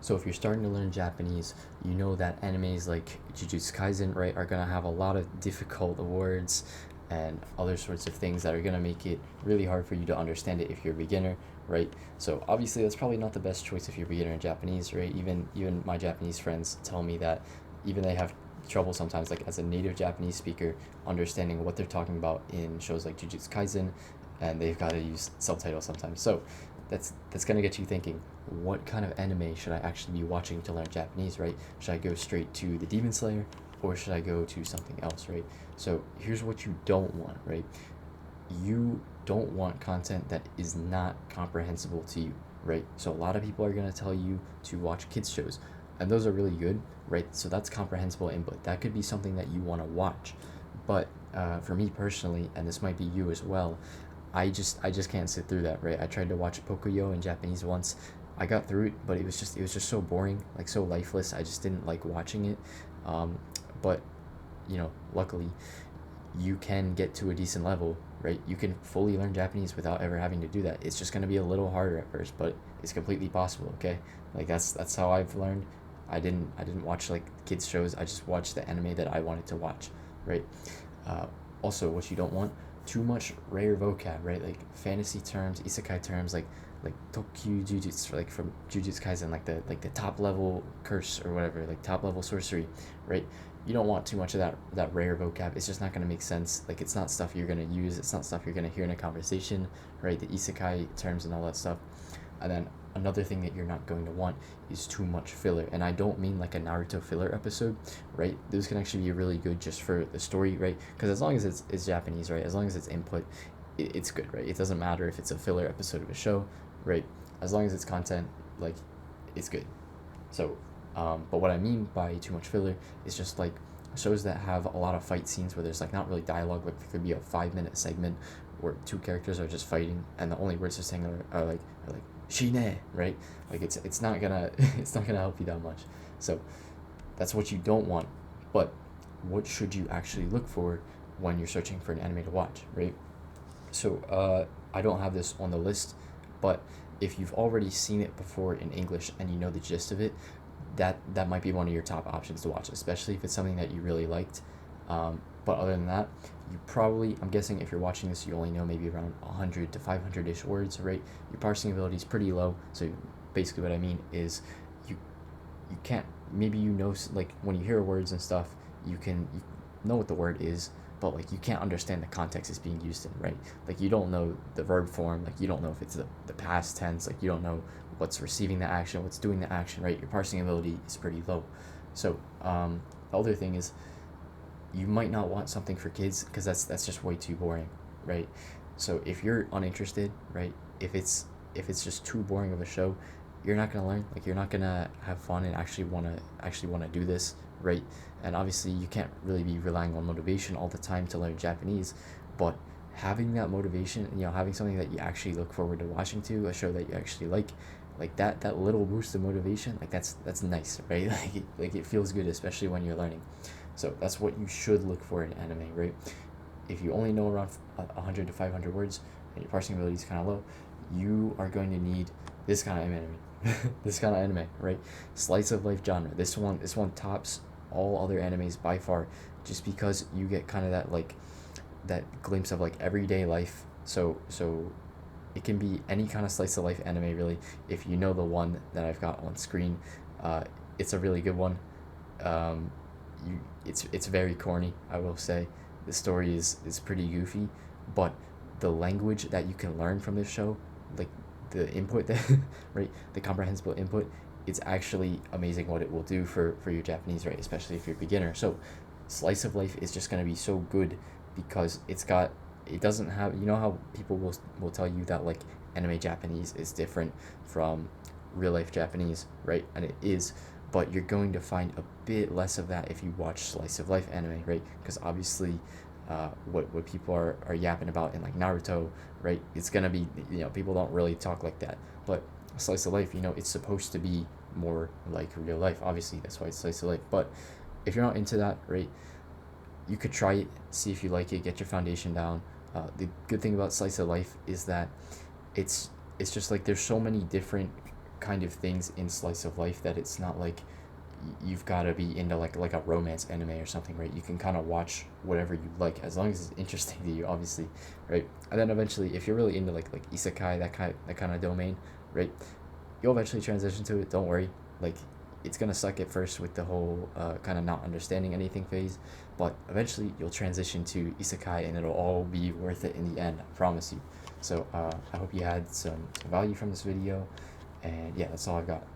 So if you're starting to learn Japanese, you know that animes like Jujutsu Kaisen, right, are gonna have a lot of difficult words and other sorts of things that are gonna make it really hard for you to understand it if you're a beginner, right? So obviously that's probably not the best choice if you're a beginner in Japanese, right? Even my Japanese friends tell me that even they have trouble sometimes, like as a native Japanese speaker, understanding what they're talking about in shows like Jujutsu Kaisen, and they've got to use subtitles sometimes. So that's gonna get you thinking, what kind of anime should I actually be watching to learn Japanese, right? Should I go straight to the Demon Slayer, or should I go to something else, right? So here's what you don't want, right? You don't want content that is not comprehensible to you, right? So a lot of people are going to tell you to watch kids shows, and those are really good, right? So that's comprehensible input. That could be something that you want to watch. But for me personally, and this might be you as well, I just can't sit through that, right? I tried to watch Pocoyo in Japanese once. I got through it, but it was just so boring, like so lifeless. I just didn't like watching it. But luckily, you can get to a decent level, right? You can fully learn Japanese without ever having to do that. It's just gonna be a little harder at first, but it's completely possible. Okay, like that's how I've learned. I didn't watch like kids shows. I just watched the anime that I wanted to watch, right? Uh, Also, what you don't want, too much rare vocab, right? Like fantasy terms, isekai terms, like Tokkyu Jujutsu, like from Jujutsu Kaisen, like the top level curse or whatever, like top level sorcery, right? You don't want too much of that rare vocab. It's just not gonna make sense. Like it's not stuff you're gonna use. It's not stuff you're gonna hear in a conversation, right? The isekai terms and all that stuff. And then another thing that you're not going to want is too much filler. And I don't mean like a Naruto filler episode, right? Those can actually be really good just for the story, right? Because as long as it's Japanese, right? As long as it's input, it's good, right? It doesn't matter if it's a filler episode of a show, right? As long as it's content, like, it's good. So, but what I mean by too much filler is just like shows that have a lot of fight scenes where there's like not really dialogue. Like there could be a 5 minute segment where two characters are just fighting, and the only words they're saying are like shine, right? Like it's not gonna it's not gonna help you that much. So that's what you don't want. But what should you actually look for when you're searching for an anime to watch, right? So I don't have this on the list, but if you've already seen it before in English and you know the gist of it, that might be one of your top options to watch, especially if it's something that you really liked. But other than that, you probably, I'm guessing if you're watching this, you only know maybe around 100 to 500 ish words, right? Your parsing ability is pretty low. So basically, what I mean is you you can't, maybe like when you hear words and stuff, you know what the word is, but like you can't understand the context it's being used in, right? Like you don't know the verb form, like you don't know if it's the past tense, like you don't know what's receiving the action, what's doing the action, right? Your parsing ability is pretty low. So the other thing is, you might not want something for kids because that's just way too boring, right? So if you're uninterested, right, if it's just too boring of a show, you're not gonna learn. Like you're not gonna have fun and actually wanna do this, right? And obviously you can't really be relying on motivation all the time to learn Japanese, but having that motivation, having something that you actually look forward to watching, to a show that you actually like that little boost of motivation, like that's nice, right? Like it feels good, especially when you're learning. So that's what you should look for in anime, right? If you only know around 100 to 500 words and your parsing ability is kind of low, you are going to need this kind of anime. This kind of anime, right? Slice of life genre. This one tops all other animes by far, just because you get kind of that glimpse of like everyday life. So it can be any kind of slice of life anime, really. If you know the one that I've got on screen, uh, it's a really good one. Um, it's very corny, I will say. The story is pretty goofy, but the language that you can learn from this show, like the input that right, the comprehensible input, it's actually amazing what it will do for your Japanese, right? Especially if you're a beginner. So slice of life is just gonna be so good because it doesn't have, how people will tell you that like anime Japanese is different from real life Japanese, right? And it is, but you're going to find a bit less of that if you watch slice of life anime, right? Because obviously, what people are yapping about in like Naruto, right? It's gonna be, people don't really talk like that, but slice of life, it's supposed to be more like real life. Obviously, that's why it's slice of life. But if you're not into that, right, you could try it, see if you like it, get your foundation down. The good thing about slice of life is that it's it's just like there's so many different kind of things in slice of life that it's not like you've got to be into like a romance anime or something, right? You can kind of watch whatever you like as long as it's interesting to you, obviously, right? And then eventually, if you're really into like isekai, that kind of domain, right? You'll eventually transition to it. Don't worry. Like, it's gonna suck at first with the whole kind of not understanding anything phase, but eventually you'll transition to isekai and it'll all be worth it in the end. I promise you. So I hope you had some value from this video, and yeah, that's all I've got.